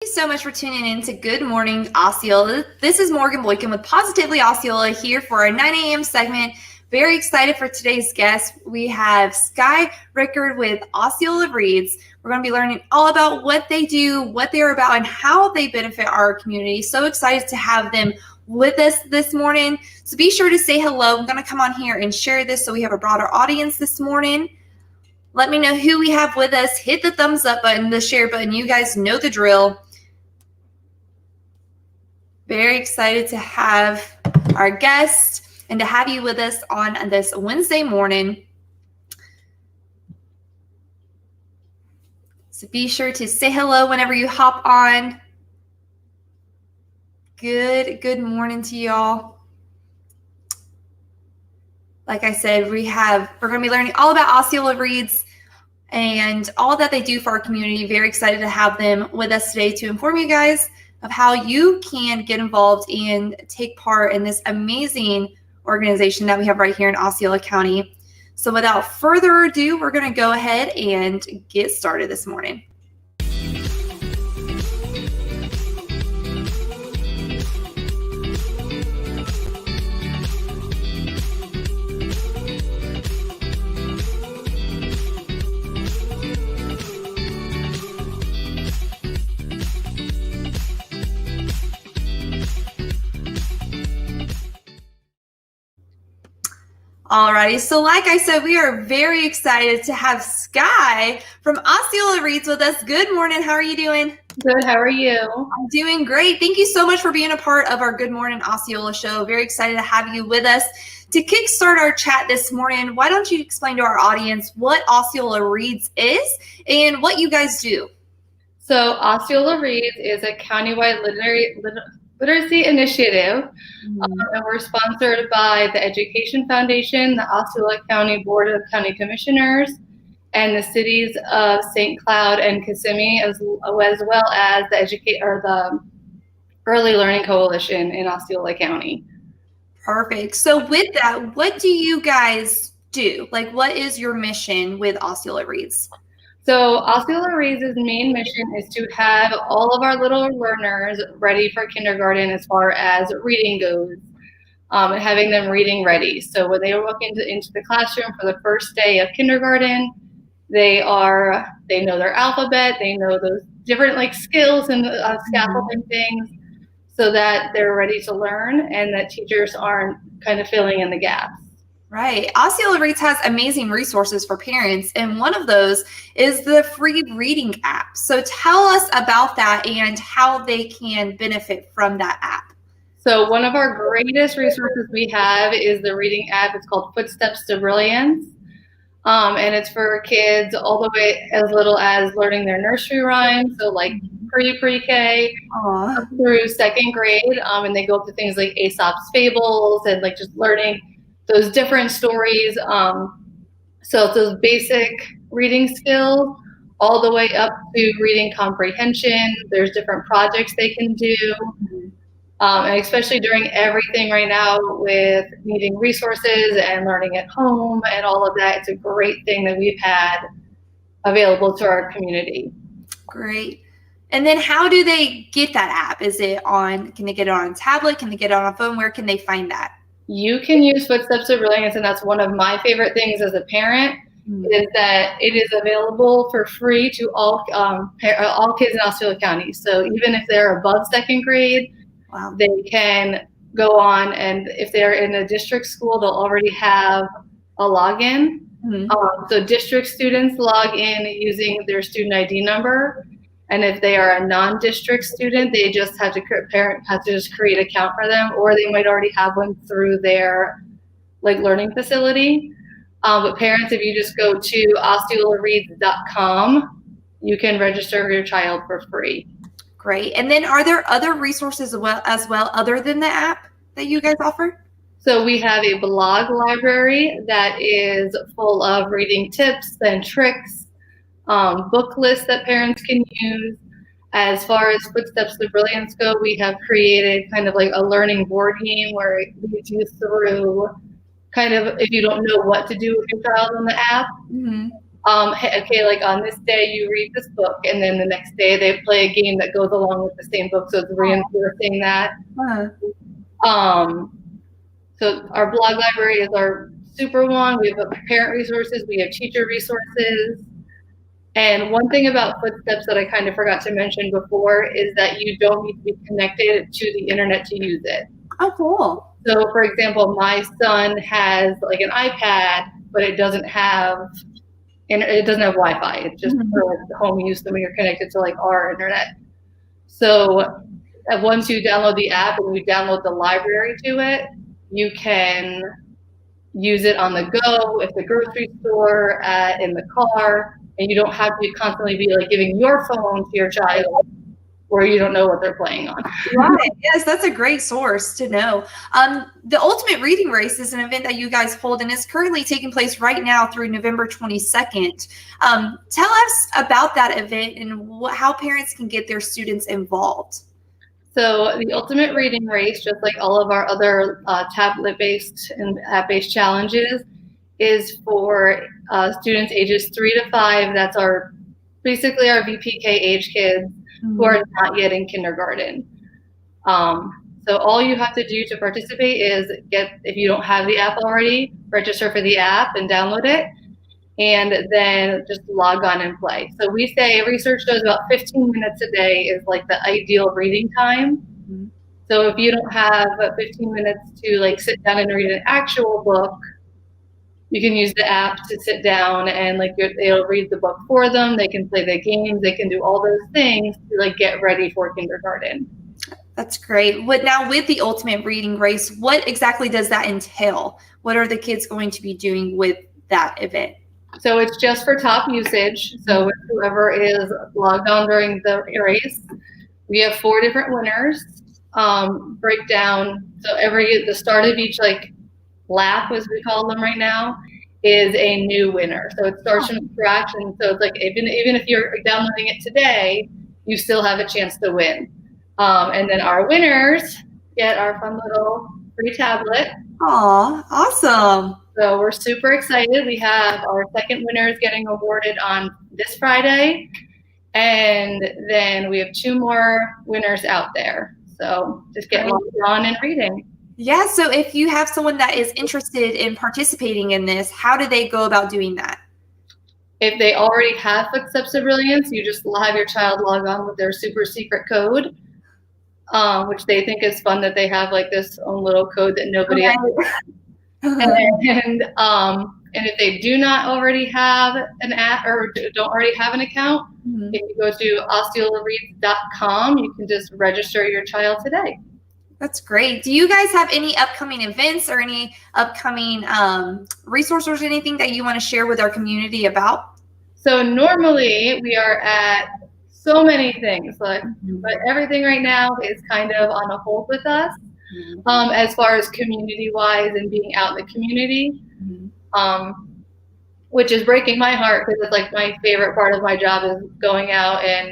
you so much for tuning in to Good Morning Osceola. This is Morgan Boykin with Positively Osceola here for our 9 a.m. segment. Very excited for today's guest. We have Skye Rickard with Osceola Reads. We're going to be learning all about what they do, what they're about, and how they benefit our community. So excited to have them with us this morning. So be sure to say hello. I'm going to come on here and share this so we have a broader audience this morning. Let me know who we have with us. Hit the thumbs up button, the share button. You guys know the drill. Very excited to have our guest and to have you with us on this Wednesday morning. So be sure to say hello whenever you hop on. Good morning to y'all. Like I said, we're going to be learning all about Osceola Reads and all that they do for our community. Very excited to have them with us today to inform you guys of how you can get involved and take part in this amazing organization that we have right here in Osceola County. So without further ado, we're going to go ahead and get started this morning. Alrighty, so like I said, we are very excited to have Skye from Osceola Reads with us. Good morning. How are you doing? Good. How are you? I'm doing great. Thank you so much for being a part of our Good Morning Osceola show. Very excited to have you with us. To kickstart our chat this morning, why don't you explain to our audience what Osceola Reads is and what you guys do? So Osceola Reads is a countywide literacy initiative, and we're sponsored by the Education Foundation, the Osceola County Board of County Commissioners, and the cities of St. Cloud and Kissimmee, as well as the Early Learning Coalition in Osceola County. Perfect. So with that, what do you guys do? Like, what is your mission with Osceola Reads? So Osceola Reads' main mission is to have all of our little learners ready for kindergarten as far as reading goes, and having them reading ready. So when they walk into the classroom for the first day of kindergarten, they know their alphabet, they know those different skills and scaffolding things, so that they're ready to learn and that teachers aren't kind of filling in the gaps. Right. Osceola Reads has amazing resources for parents, and one of those is the free reading app. So tell us about that and how they can benefit from that app. So one of our greatest resources we have is the reading app. It's called Footsteps to Brilliance, and it's for kids all the way as little as learning their nursery rhymes, so like pre-K up through second grade, and they go up to things like Aesop's Fables and just learning those different stories. So those basic reading skills all the way up to reading comprehension. There's different projects they can do. And especially during everything right now with needing resources and learning at home and all of that, it's a great thing that we've had available to our community. Great. And then how do they get that app? Can they get it on a tablet? Can they get it on a phone? Where can they find that? You can use Footsteps of Brilliance, and that's one of my favorite things as a parent, is that it is available for free to all kids in Osceola County. So even if they're above second grade, they can go on, and if they're in a district school, they'll already have a login. So district students log in using their student ID number. And if they are a non-district student, they just have to create an account for them, or they might already have one through their learning facility. But parents, if you just go to osceolareads.com, you can register your child for free. Great. And then are there other resources as well other than the app that you guys offer? So we have a blog library that is full of reading tips and tricks, book lists that parents can use. As far as Footsteps to Brilliance go, we have created kind of a learning board game where it leads you through kind of if you don't know what to do with your child on the app. Hey, okay, like on this day you read this book, and then the next day they play a game that goes along with the same book, so it's reinforcing that. So our blog library is our super one. We have parent resources, we have teacher resources. And one thing about Footsteps that I kind of forgot to mention before is that you don't need to be connected to the internet to use it. Oh, cool. So for example, my son has like an iPad, but it doesn't have Wi-Fi. It's just for home use, so when you're connected to like our internet. So once you download the app and you download the library to it, you can use it on the go, at the grocery store, in the car, and you don't have to constantly be like giving your phone to your child where you don't know what they're playing on. Right. Yes, that's a great source to know. The Ultimate Reading Race is an event that you guys hold, and it's currently taking place right now through November 22nd. Tell us about that event and how parents can get their students involved. So the Ultimate Reading Race, just like all of our other tablet-based and app-based challenges, is for students ages 3 to 5. That's basically our VPK age kids who are not yet in kindergarten. So all you have to do to participate is if you don't have the app already, register for the app and download it, and then just log on and play. So we say research shows about 15 minutes a day is like the ideal reading time. So if you don't have 15 minutes to like sit down and read an actual book, you can use the app to sit down and like it'll read the book for them. They can play the games. They can do all those things to like get ready for kindergarten. That's great. Now with the Ultimate Reading Race, what exactly does that entail? What are the kids going to be doing with that event? So it's just for top usage. So whoever is logged on during the race, we have 4 different winners. Breakdown. So the start of each like lap, as we call them right now, is a new winner. So it starts from scratch, and so it's like even if you're downloading it today, you still have a chance to win. And then our winners get our fun little free tablet. Aw, awesome. So we're super excited. We have our second winners getting awarded on this Friday, and then we have 2 more winners out there. So just get logged on and reading. Yeah, so if you have someone that is interested in participating in this, how do they go about doing that? If they already have Footsteps to Brilliance, you just have your child log on with their super secret code, which they think is fun that they have like this own little code that nobody else and if they do not already have an app or don't already have an account, if you go to OsceolaReads.com, you can just register your child today. That's great. Do you guys have any upcoming events or any upcoming resources or anything that you want to share with our community about? So normally we are at so many things, but everything right now is kind of on a hold with us as far as community-wise and being out in the community, which is breaking my heart because it's like my favorite part of my job is going out and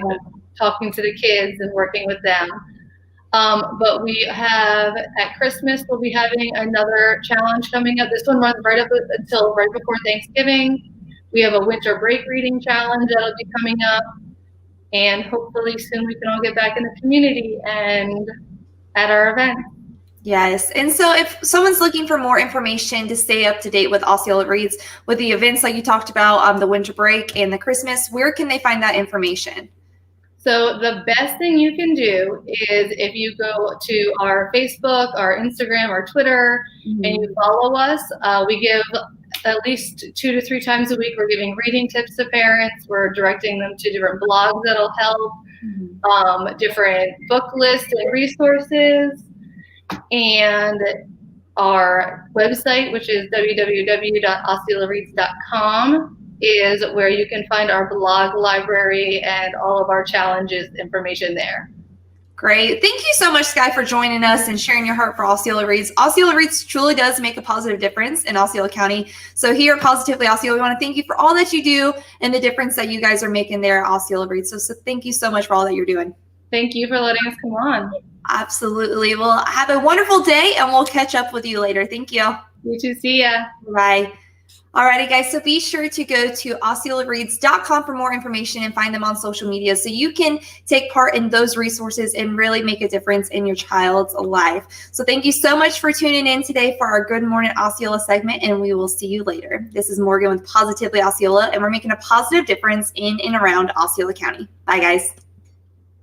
talking to the kids and working with them. But we have at Christmas, we'll be having another challenge coming up. This one runs until right before Thanksgiving. We have a winter break reading challenge that'll be coming up. And hopefully soon we can all get back in the community and at our event. Yes. And so if someone's looking for more information to stay up to date with Osceola Reads, with the events like you talked about, the winter break and the Christmas, where can they find that information? So the best thing you can do is if you go to our Facebook, our Instagram, our Twitter, and you follow us, we give at least 2 to 3 times a week. We're giving reading tips to parents. We're directing them to different blogs that'll help, different book lists and resources, and our website, which is www.osceolareads.com. is where you can find our blog library and all of our challenges information there. Great. Thank you so much, Skye, for joining us and sharing your heart for Osceola Reads. Osceola Reads truly does make a positive difference in Osceola County. So here at Positively Osceola, we want to thank you for all that you do and the difference that you guys are making there at Osceola Reads. So thank you so much for all that you're doing. Thank you for letting us come on. Absolutely. Well, have a wonderful day, and we'll catch up with you later. Thank you. You too. See ya. Bye. Alrighty, guys, so be sure to go to OsceolaReads.com for more information and find them on social media so you can take part in those resources and really make a difference in your child's life. So thank you so much for tuning in today for our Good Morning Osceola segment, and we will see you later. This is Morgan with Positively Osceola, and we're making a positive difference in and around Osceola County. Bye, guys.